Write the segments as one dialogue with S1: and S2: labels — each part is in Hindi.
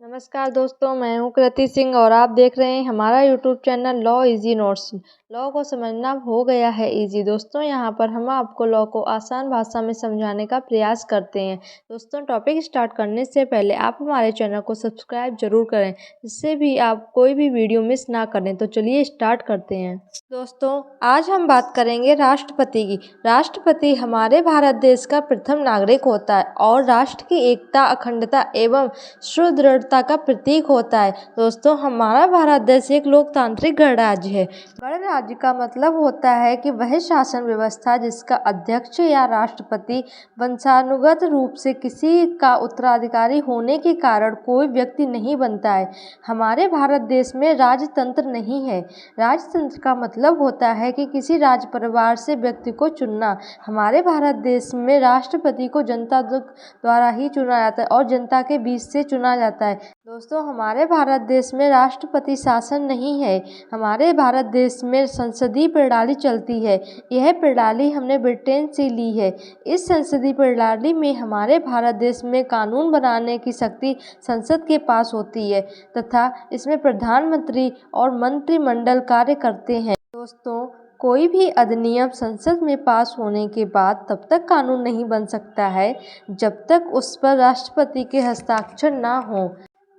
S1: नमस्कार दोस्तों, मैं हूं कृति सिंह और आप देख रहे हैं हमारा YouTube channel law easy notes. Law को समझना हो गया है इजी। दोस्तों यहां पर हम आपको लॉ को आसान भाषा में समझाने का प्रयास करते हैं। दोस्तों टॉपिक स्टार्ट करने से पहले आप हमारे चैनल को सब्सक्राइब जरूर करें, जिससे भी आप कोई भी वीडियो मिस ना करें। तो चलिए स्टार्ट करते हैं। दोस्तों आज हम बात करेंगे राष्ट्रपति की। राष्ट्रपति हमारे भारत देश का प्रथम नागरिक होता है और राष्ट्र की एकता, अखंडता एवं सुदृढ़ता का प्रतीक होता है। दोस्तों हमारा भारत देश एक लोकतांत्रिक गणराज्य है। गणराज्य का मतलब होता है कि वह शासन व्यवस्था जिसका अध्यक्ष या राष्ट्रपति वंशानुगत रूप से किसी का उत्तराधिकारी होने के कारण कोई व्यक्ति नहीं बनता है। हमारे भारत देश में राजतंत्र नहीं है। राजतंत्र का मतलब होता है कि किसी राज परिवार से व्यक्ति को चुनना। हमारे भारत देश में राष्ट्रपति को जनता द्वारा ही चुना जाता है और जनता के बीच से चुना जाता है। दोस्तों हमारे भारत देश में राष्ट्रपति शासन नहीं है। हमारे भारत देश में संसदीय प्रणाली चलती है। यह प्रणाली हमने ब्रिटेन से ली है। इस संसदीय प्रणाली में हमारे भारत देश में कानून बनाने की शक्ति संसद के पास होती है तथा इसमें प्रधानमंत्री और मंत्रिमंडल कार्य करते हैं। दोस्तों कोई भी अधिनियम संसद में पास होने के बाद तब तक कानून नहीं बन सकता है जब तक उस पर राष्ट्रपति के हस्ताक्षर ना हो।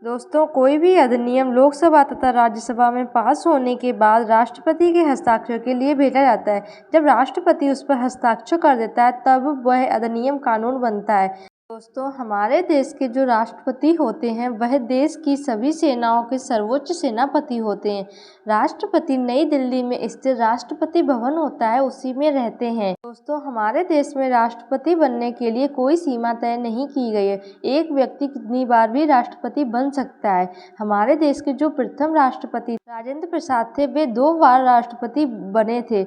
S1: दोस्तों कोई भी अधिनियम लोकसभा तथा राज्यसभा में पास होने के बाद राष्ट्रपति के हस्ताक्षर के लिए भेजा जाता है। जब राष्ट्रपति उस पर हस्ताक्षर कर देता है तब वह अधिनियम कानून बनता है। दोस्तों हमारे देश के जो राष्ट्रपति होते हैं वह देश की सभी सेनाओं के सर्वोच्च सेनापति होते हैं। राष्ट्रपति नई दिल्ली में स्थित राष्ट्रपति भवन होता है, उसी में रहते हैं। दोस्तों हमारे देश में राष्ट्रपति बनने के लिए कोई सीमा तय नहीं की गई है। एक व्यक्ति कितनी बार भी राष्ट्रपति बन सकता है। हमारे देश के जो प्रथम राष्ट्रपति राजेंद्र प्रसाद थे, वे 2 बार राष्ट्रपति बने थे।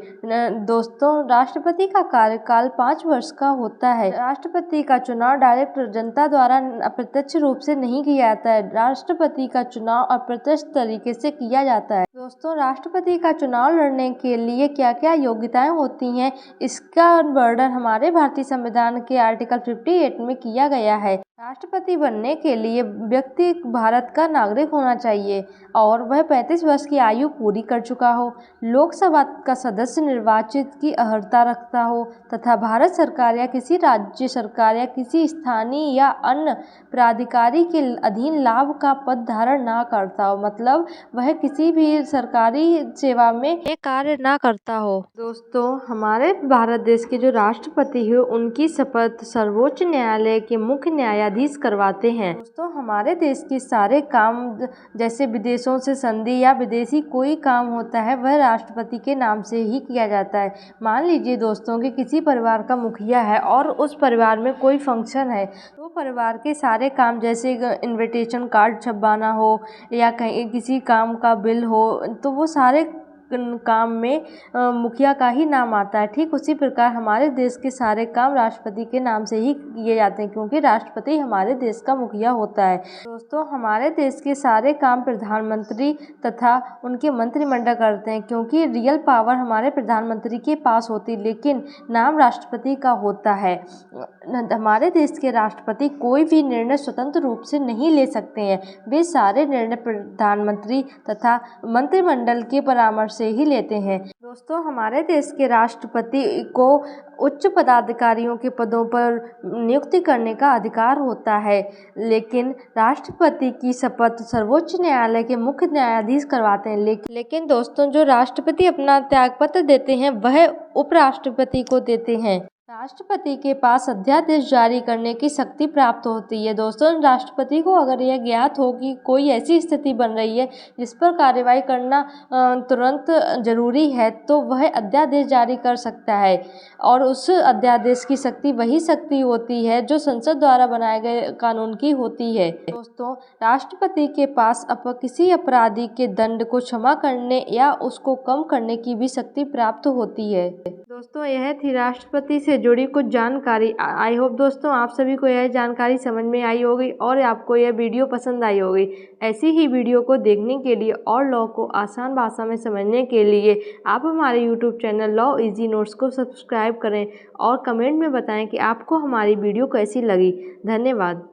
S1: दोस्तों राष्ट्रपति का कार्यकाल 5 वर्ष का होता है। राष्ट्रपति का चुनाव डायरेक्ट जनता द्वारा अप्रत्यक्ष रूप से नहीं किया जाता है। राष्ट्रपति का चुनाव अप्रत्यक्ष तरीके से किया जाता है। दोस्तों राष्ट्रपति का चुनाव लड़ने के लिए क्या क्या योग्यताएं होती हैं, इसका वर्णन हमारे भारतीय संविधान के आर्टिकल 58 में किया गया है। राष्ट्रपति बनने के लिए व्यक्ति भारत का नागरिक होना चाहिए और वह 35 वर्ष की आयु पूरी कर चुका हो, लोकसभा का सदस्य निर्वाचित की अर्हता रखता हो तथा भारत सरकार या किसी राज्य सरकार या किसी स्थानीय या अन्य प्राधिकारी के अधीन लाभ का पद धारण ना करता हो, मतलब वह किसी भी सरकारी सेवा में कार्य ना करता हो। दोस्तों हमारे भारत देश के जो राष्ट्रपति है उनकी शपथ सर्वोच्च न्यायालय के मुख्य न्यायाधीश करवाते हैं। दोस्तों हमारे देश के सारे काम जैसे विदेशों से संधि या विदेशी कोई काम होता है वह राष्ट्रपति के नाम से ही किया जाता है। मान लीजिए दोस्तों कि किसी परिवार का मुखिया है और उस परिवार में कोई फंक्शन है, तो परिवार के सारे काम जैसे इनविटेशन कार्ड छपवाना हो या कहीं किसी काम का बिल हो, तो वो सारे काम में मुखिया का ही नाम आता है। ठीक उसी प्रकार हमारे देश के सारे काम राष्ट्रपति के नाम से ही किए जाते हैं, क्योंकि राष्ट्रपति हमारे देश का मुखिया होता है। दोस्तों हमारे देश के सारे काम प्रधानमंत्री तथा उनके मंत्रिमंडल करते हैं, क्योंकि रियल पावर हमारे प्रधानमंत्री के पास होती है लेकिन नाम राष्ट्रपति का होता है। हमारे देश के राष्ट्रपति कोई भी निर्णय स्वतंत्र रूप से नहीं ले सकते हैं। वे सारे निर्णय प्रधानमंत्री तथा मंत्रिमंडल के परामर्श से ही लेते हैं। दोस्तों हमारे देश के राष्ट्रपति को उच्च पदाधिकारियों के पदों पर नियुक्ति करने का अधिकार होता है, लेकिन राष्ट्रपति की शपथ सर्वोच्च न्यायालय के मुख्य न्यायाधीश करवाते हैं। लेकिन दोस्तों जो राष्ट्रपति अपना त्यागपत्र देते हैं वह उपराष्ट्रपति को देते हैं। राष्ट्रपति के पास अध्यादेश जारी करने की शक्ति प्राप्त होती है। दोस्तों राष्ट्रपति को अगर यह ज्ञात हो कि कोई ऐसी स्थिति बन रही है जिस पर कार्रवाई करना तुरंत जरूरी है, तो वह अध्यादेश जारी कर सकता है और उस अध्यादेश की शक्ति वही शक्ति होती है जो संसद द्वारा बनाए गए कानून की होती है। दोस्तों राष्ट्रपति के पास किसी अपराधी के दंड को क्षमा करने या उसको कम करने की भी शक्ति प्राप्त होती है। दोस्तों यह थी राष्ट्रपति से जुड़ी कुछ जानकारी। आई होप दोस्तों आप सभी को यह जानकारी समझ में आई होगी और आपको यह वीडियो पसंद आई होगी। ऐसी ही वीडियो को देखने के लिए और लॉ को आसान भाषा में समझने के लिए आप हमारे YouTube channel law easy notes को सब्सक्राइब करें और कमेंट में बताएं कि आपको हमारी वीडियो कैसी लगी। धन्यवाद।